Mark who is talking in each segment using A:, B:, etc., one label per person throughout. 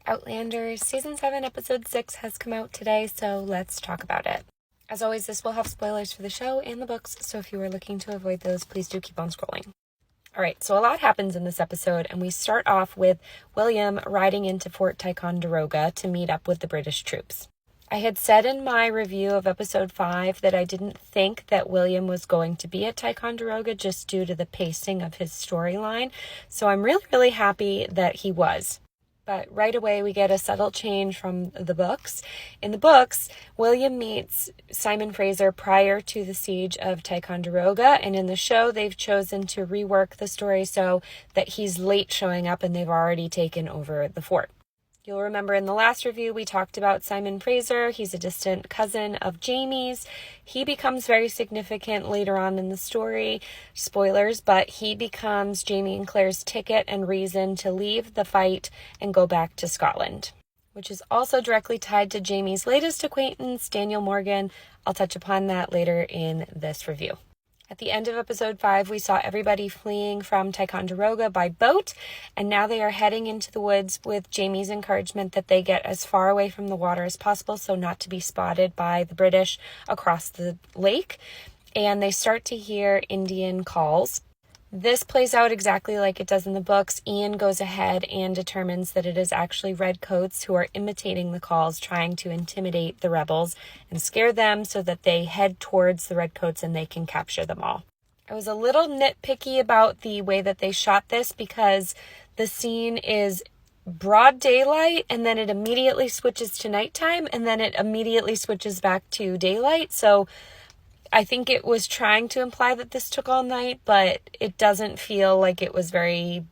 A: Outlander Season 7, Episode 6 has come out today, so let's talk about it. As always, this will have spoilers for the show and the books, so if you are looking to avoid those, please do keep on scrolling. Alright, so a lot happens in this episode, and we start off with William riding into Fort Ticonderoga to meet up with the British troops. I had said in my review of Episode 5 that I didn't think that William was going to be at Ticonderoga just due to the pacing of his storyline, so I'm really happy that he was. But right away, we get a subtle change from the books. In the books, William meets Simon Fraser prior to the siege of Ticonderoga, and in the show, they've chosen to rework the story so that he's late showing up and they've already taken over the fort. You'll remember in the last review, we talked about Simon Fraser. He's a distant cousin of Jamie's. He becomes very significant later on in the story. Spoilers, but he becomes Jamie and Claire's ticket and reason to leave the fight and go back to Scotland, which is also directly tied to Jamie's latest acquaintance, Daniel Morgan. I'll touch upon that later in this review. At the end of Episode 5, we saw everybody fleeing from Ticonderoga by boat, and now they are heading into the woods with Jamie's encouragement that they get as far away from the water as possible so not to be spotted by the British across the lake, and they start to hear Indian calls. This plays out exactly like it does in the books. Ian goes ahead and determines that it is actually redcoats who are imitating the calls, trying to intimidate the rebels and scare them so that they head towards the redcoats and they can capture them all. I was a little nitpicky about the way that they shot this because the scene is broad daylight and then it immediately switches to nighttime and then it immediately switches back to daylight. So I think it was trying to imply that this took all night, but it doesn't feel like it was very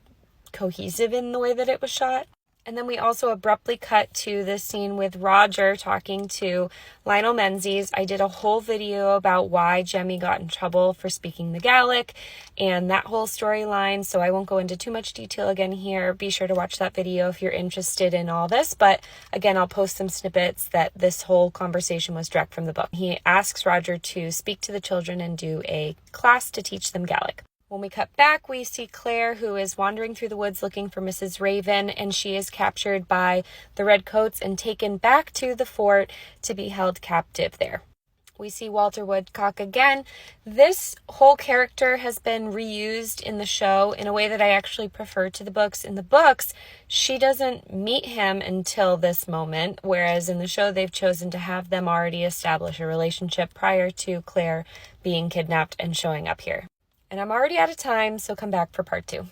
A: cohesive in the way that it was shot. And then we also abruptly cut to this scene with Roger talking to Lionel Menzies. I did a whole video about why Jemmy got in trouble for speaking the Gaelic and that whole storyline, so I won't go into too much detail again here. Be sure to watch that video if you're interested in all this, but again, I'll post some snippets that this whole conversation was direct from the book. He asks Roger to speak to the children and do a class to teach them Gaelic. When we cut back, we see Claire, who is wandering through the woods looking for Mrs. Raven, and she is captured by the redcoats and taken back to the fort to be held captive there. We see Walter Woodcock again. This whole character has been reused in the show in a way that I actually prefer to the books. In the books, she doesn't meet him until this moment, whereas in the show, they've chosen to have them already establish a relationship prior to Claire being kidnapped and showing up here. And I'm already out of time, so come back for part 2.